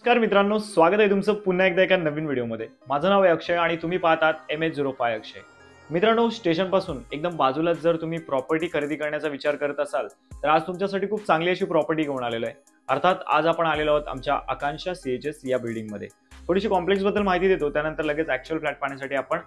नमस्कार मित्रांनो, स्वागत आहे तुमचं पुन्हा एकदा एका नवीन व्हिडिओमध्ये। माझं नाव आहे अक्षय आणि तुम्ही पाहतात MH05 अक्षय। मित्रांनो, स्टेशन पासून एकदम बाजूलाच जर तुम्ही प्रॉपर्टी खरेदी करण्याचा विचार करत असाल तर आज तुमच्यासाठी खूप चांगली अशी प्रॉपर्टी घेऊन आलेलो आहे। अर्थात आज आपण आलेलो आहोत आमच्या आकांक्षा CHS या बिल्डिंग मध्ये। थोडीशी कॉम्प्लेक्स बद्दल माहिती देतो, त्यानंतर लगेच ऍक्च्युअल फ्लॅट पाहण्यासाठी आपण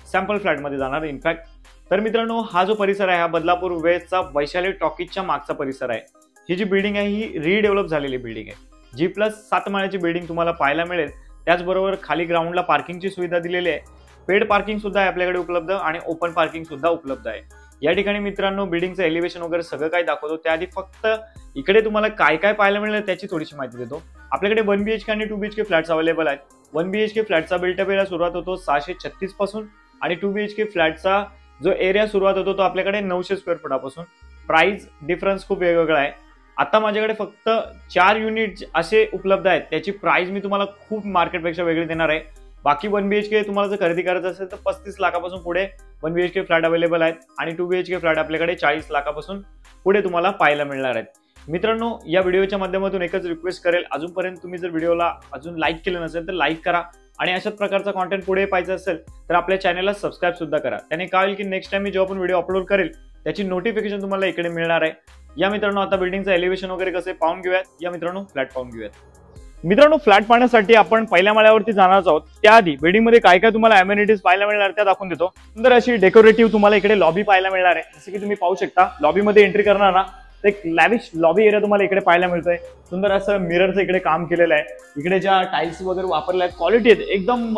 सॅम्पल फ्लॅट मध्ये जाणार। इनफॅक्ट तर मित्रांनो, हा जो परिसर आहे हा बदलापूर वेस्टचा वैशाली टॉकीजच्या मागचा परिसर आहे। ही जी बिल्डिंग आहे ही रिडेव्हलप झालेली बिल्डिंग आहे। G+7 माळ्याची बिल्डिंग तुम्हाला पाहायला मिळेल। त्याचबरोबर खाली ग्राउंडला पार्किंगची सुविधा दिलेली आहे। पेड पार्किंग सुद्धा आहे आपल्याकडे उपलब्ध आणि ओपन पार्किंग सुद्धा उपलब्ध आहे। या ठिकाणी मित्रांनो बिल्डिंगचं एलिव्हेशन वगैरे सगळं काही दाखवतो, त्याआधी फक्त इकडे तुम्हाला काय काय पाहायला मिळेल त्याची थोडीशी माहिती देतो। आपल्याकडे 1 BHK आणि 2 BHK फ्लॅट्स अवेलेबल आहेत। 1 BHK फ्लॅटचा बिल्टअप एरिया सुरुवात होतो 636 पासून आणि 2 BHK फ्लॅटचा जो एरिया सुरुवात होतो तो आपल्याकडे 900 स्क्वेअर फुटापासून। प्राइस डिफरन्स खूप वेगवेगळा आहे। आता माझ्याकडे फक्त 4 युनिट असे उपलब्ध आहेत, त्याची प्राइस मी तुम्हाला खूप मार्केटपेक्षा वेगळी देणार आहे। बाकी 1 BHK तुम्हाला जर खरेदी करायचं असेल तर 35 लाखापासून पुढे 1 BHK फ्लॅट अवेलेबल आहेत आणि 2 BHK फ्लॅट आपल्याकडे 40 लाखापासून पुढे तुम्हाला पाहायला मिळणार आहेत। मित्रांनो, या व्हिडिओच्या माध्यमातून एकच रिक्वेस्ट करेल, अजूनपर्यंत तुम्ही जर व्हिडिओला अजून लाईक केलं नसेल तर लाईक करा आणि अशाच प्रकारचा कंटेंट पुढे पाहायचा असेल तर आपल्या चॅनलला सबस्क्राइब सुद्धा करा। त्याने काय होईल की नेक्स्ट टाइम मी जेव्हा पण व्हिडिओ अपलोड करेल त्याची नोटिफिकेशन तुम्हाला इकडे मिळणार आहे। या मित्रांनो, आता बिल्डिंगचं एलिव्हेशन वगैरे कसे पाहून घेऊयात। या मित्रांनो फ्लॅट पाहून घेऊयात। मित्रांनो, फ्लॅट पाहण्यासाठी आपण पहिल्या माळ्यावरती जाणार आहोत। त्याआधी बिल्डिंग मध्ये काय काय तुम्हाला अमेनिटीज पाहायला मिळणार त्या दाखवून देतो। सुंदर अशी डेकोरेटिव्ह तुम्हाला इकडे लॉबी पाहायला मिळणार आहे। जसे की तुम्ही पाहू शकता, लॉबी मध्ये एंट्री करणार ना एक लॅविश लॉबी एरिया तुम्हाला इकडे पाहायला मिळतोय। सुंदर असं मिररचं इकडे काम केलेलं आहे। इकडे ज्या टाइल्स वगैरे वापरल्या आहेत क्वालिटी आहेत एकदम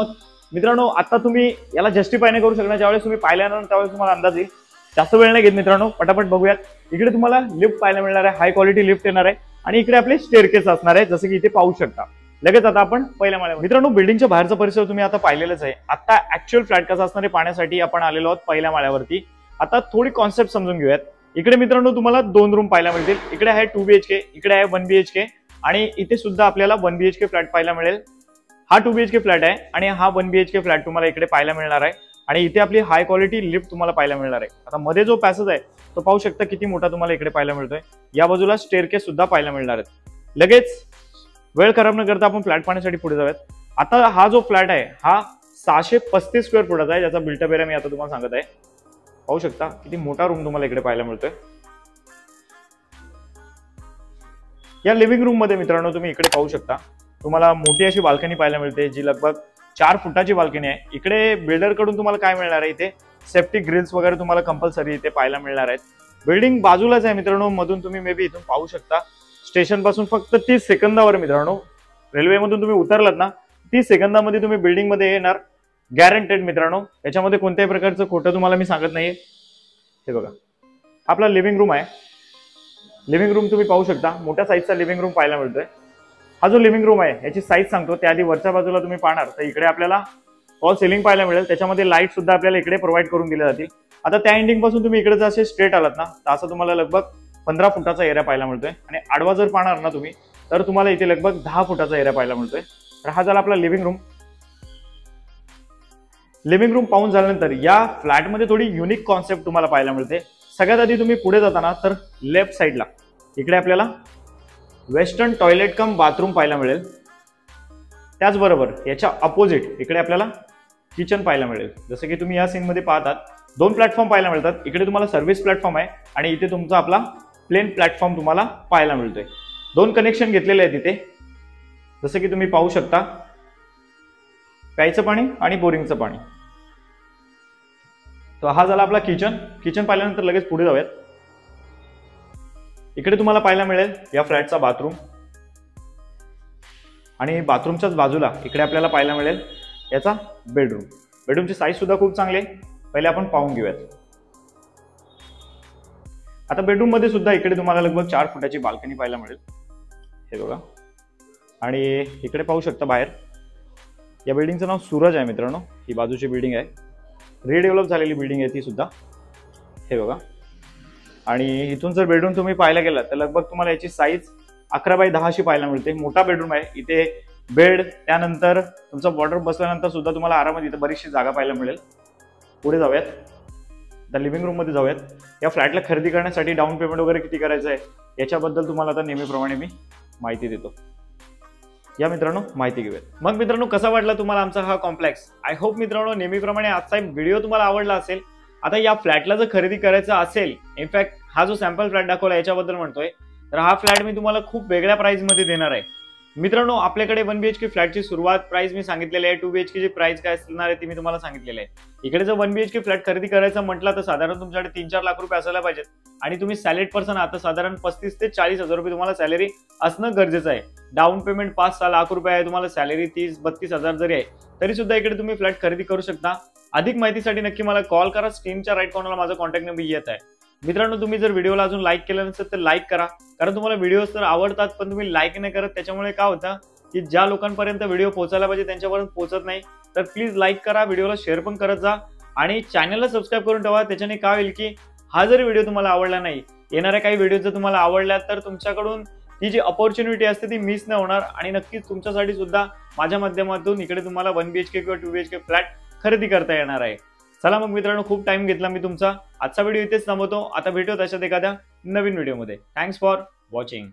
मित्रांनो, आता तुम्ही याला जस्टिफाय नाही करू शकणार, ज्यावेळेस तुम्ही पाहिल्यानंतर त्यावेळेस तुम्हाला अंदाज येईल। जास्त वेळ नाही घेत मित्रांनो, पटापट बघूयात। इकडे तुम्हाला लिफ्ट पाहायला मिळणार आहे, हाय क्वालिटी लिफ्ट येणार आहे आणि इकडे आपले स्टेअरकेस असणार आहे, जसे की इथे पाहू शकता। लगेच आता आपण पहिल्या माळ्यावर। मित्रांनो, बिल्डिंगच्या बाहेरचा परिसर तुम्ही आता पाहिलेलाच आहे। आता ऍक्च्युअल फ्लॅट कसा असणार आहे पाहण्यासाठी आपण आलेलो आहोत पहिल्या माळ्यावरती। आता थोडी कॉन्सेप्ट समजून घेऊयात। इकडे मित्रांनो तुम्हाला 2 रूम पाहायला मिळतील। इकडे आहे 2 BHK, इकडे आहे 1 BHK आणि इथे सुद्धा आपल्याला 1 BHK फ्लॅट पाहायला मिळेल। हा 2 BHK फ्लॅट आहे आणि हा 1 BHK फ्लॅट तुम्हाला इकडे पाहायला मिळणार आहे आणि इथे आपली हाय क्वालिटी लिफ्ट तुम्हाला पाहायला मिळणार आहे। आता मध्ये जो पॅसेज आहे तो पाहू शकता किती मोठा तुम्हाला इकडे पाहायला मिळतोय। या बाजूला स्टेअरकेस सुद्धा पाहायला मिळणार आहेत। लगेच वेळ खराब न करता आपण फ्लॅट पाहण्यासाठी पुढे जाऊयात। आता हा जो फ्लॅट आहे हा 635 स्क्वेअर फुटाचा आहे, ज्याचा बिल्टअप एरिया मी आता तुम्हाला सांगत आहे। पाहू शकता किती मोठा रूम तुम्हाला इकडे पाहायला मिळतोय। या लिव्हिंग रूम मध्ये मित्रांनो तुम्ही इकडे पाहू शकता तुम्हाला मोठी अशी बाल्कनी पाहायला मिळते, जी लगभग 4 फुटाची बाल्कनी आहे। इकडे बिल्डर कडून तुम्हाला काय मिळणार आहे, इथे सेफ्टी ग्रिल्स वगैरे तुम्हाला कंपल्सरी इथे पाहायला मिळणार आहेत। बिल्डिंग बाजूलाच आहे मित्रांनो, मधून तुम्ही मे बी इथून पाहू शकता। स्टेशन पासून फक्त 30 सेकंदावर मित्रांनो, रेल्वे मधून तुम्ही उतरलात ना 30 सेकंदामध्ये तुम्ही बिल्डिंग मध्ये येणार, गॅरंटेड मित्रांनो। याच्यामध्ये कोणत्याही प्रकारचं खोटं तुम्हाला मी सांगत नाहीये। हे बघा, आपला लिव्हिंग रूम आहे। लिव्हिंग रूम तुम्ही पाहू शकता, मोठ्या साईजचा लिव्हिंग रूम पाहायला मिळतोय। हा जो लिव्हिंग रूम आहे याची साईज सांगतो, त्याआधी वरच्या बाजूला तुम्ही पाहणार तर इकडे आपल्याला फॉल सिलिंग पाहायला मिळेल, त्याच्यामध्ये लाईट सुद्धा आपल्याला इकडे प्रोव्हाइड करून दिल्या जातील। आता त्या एंडिंग पासून तुम्ही इकडे जर असे स्ट्रेट आलात ना तर असं तुम्हाला लगभग 15 फुटाचा एरिया पाहायला मिळतोय आणि आडवा जर पाहणार ना तुम्ही तर तुम्हाला इथे लगभग 10 फुटाचा एरिया पाहायला मिळतोय। तर हा झाला आपला लिव्हिंग रूम। लिव्हिंग रूम पाहून झाल्यानंतर या फ्लॅटमध्ये थोडी युनिक कॉन्सेप्ट तुम्हाला पाहायला मिळते। सगळ्यात आधी तुम्ही पुढे जाताना तर लेफ्ट साईडला इकडे आपल्याला वेस्टर्न टॉयलेट कम बाथरूम पाहायला मिळेल। त्याचबरोबर याच्या अपोजिट इकडे आपल्याला किचन पाहायला मिळेल। जसं की तुम्ही या सीन मध्ये पाहतात 2 प्लॅटफॉर्म पाहायला मिळतात। इकडे तुम्हाला सर्व्हिस प्लॅटफॉर्म आहे आणि इथे तुमचा आपला प्लेन प्लॅटफॉर्म तुम्हाला पाहायला मिळतोय। 2 कनेक्शन घेतलेले आहेत इथे, जसं की तुम्ही पाहू शकता, प्यायचं पाणी आणि बोरिंगचं पाणी। तर हा झाला आपला किचन। किचन पाहिल्यानंतर लगेच पुढे जाऊयात। इकडे तुम्हाला पाहायला मिळेल या फ्लॅटचा बाथरूम आणि बाथरूमच्याच बाजूला इकडे आपल्याला पाहायला मिळेल याचा बेडरूम। बेडरूमची साईज सुद्धा खूप चांगली आहे, पहिले आपण पाहून घेऊयात। आता बेडरूम मध्ये सुद्धा इकडे तुम्हाला लगभग 4 फुटाची बाल्कनी पाहायला मिळेल। हे बघा, आणि इकडे पाहू शकता बाहेर या बिल्डिंगचं नाव सूरज आहे मित्रांनो। ही बाजूची बिल्डिंग आहे, रिडेव्हलप झालेली बिल्डिंग आहे ती सुद्धा। हे बघा, आणि इथून जर बेडरूम तुम्ही पाहायला गेलात तर लगभग तुम्हाला याची साईज 11x10 अशी पाहायला मिळते। मोठा बेडरूम आहे, इथे बेड, त्यानंतर तुमचा वॉर्डरोब बसल्यानंतर सुद्धा तुम्हाला आरामात इथे बरीचशी जागा पाहायला मिळेल। पुढे जाऊयात, तर लिव्हिंग रूम मध्ये जाऊयात। या फ्लॅटला खरेदी करण्यासाठी डाऊन पेमेंट वगैरे किती करायचं आहे याच्याबद्दल तुम्हाला आता नेहमीप्रमाणे मी माहिती देतो। या मित्रांनो माहिती घेऊयात। मग मित्रांनो कसा वाटला तुम्हाला आमचा हा कॉम्प्लेक्स? आय होप मित्रांनो नेहमीप्रमाणे आजचा व्हिडिओ तुम्हाला आवडला असेल। आता या फ्लॅटला जर खरेदी करायचं असेल, इनफॅक्ट हा जो सॅम्पल फ्लॅट दाखवला याच्याबद्दल म्हणतोय, तर हा फ्लॅट मी तुम्हाला खूप वेगळ्या प्राइस मध्ये देणार आहे। मित्रांनो आपल्याकडे 1 BHK फ्लॅटची सुरुवात प्राइस मी सांगितलेली आहे, 2 BHK ची प्राइस काय असणार आहे ती मी तुम्हाला सांगितलेली आहे। इकडे जर 1 BHK फ्लॅट खरेदी करायचा म्हटलं तर साधारण तुमच्याकडे 3-4 लाख रुपये असायला पाहिजेत आणि तुम्ही सॅलरीड पर्सन आता साधारण 35 ते 40 हजार रुपये तुम्हाला सॅलरी असणं गरजेचं आहे। डाऊन पेमेंट 5-6 लाख रुपये आहे, तुम्हाला सॅलरी 30-32 हजार जरी आहे तरी सुद्धा इकडे तुम्ही फ्लॅट खरेदी करू शकता। अधिक माहितीसाठी नक्की मला कॉल करा, स्क्रीनच्या राईट कॉर्नरला माझा कॉन्टॅक्ट नंबर येत आहे। मित्रांनो तुम्ही जर व्हिडिओला अजून लाईक केलं नसेल तर लाईक करा, कारण तुम्हाला व्हिडिओज तर आवडतात पण तुम्ही लाईक नाही करत, त्याच्यामुळे काय होतं की ज्या लोकांपर्यंत व्हिडिओ पोहोचायला पाहिजे त्यांच्यापर्यंत पोहोचत नाही। तर प्लीज लाईक करा, व्हिडिओला शेअर पण करत जा आणि चॅनलला सबस्क्राईब करून ठेवा। त्याच्याने काय होईल की हा जर व्हिडिओ तुम्हाला आवडला नाही, येणाऱ्या काही व्हिडिओ जर तुम्हाला आवडल्या तर तुमच्याकडून ती जी अपॉर्च्युनिटी असते ती मिस नाही होणार आणि नक्कीच तुमच्यासाठी सुद्धा माझ्या माध्यमातून इकडे तुम्हाला 1 BHK किंवा 2 BHK फ्लॅट खरेदी करता येणार आहे। चला मग मित्रांनो खूप टाइम घेतला मी तुमचा, आजचा व्हिडिओ इथेच थांबवतो। आता भेटूया तशाच एखाद्या नवीन व्हिडिओमध्ये। Thanks for watching.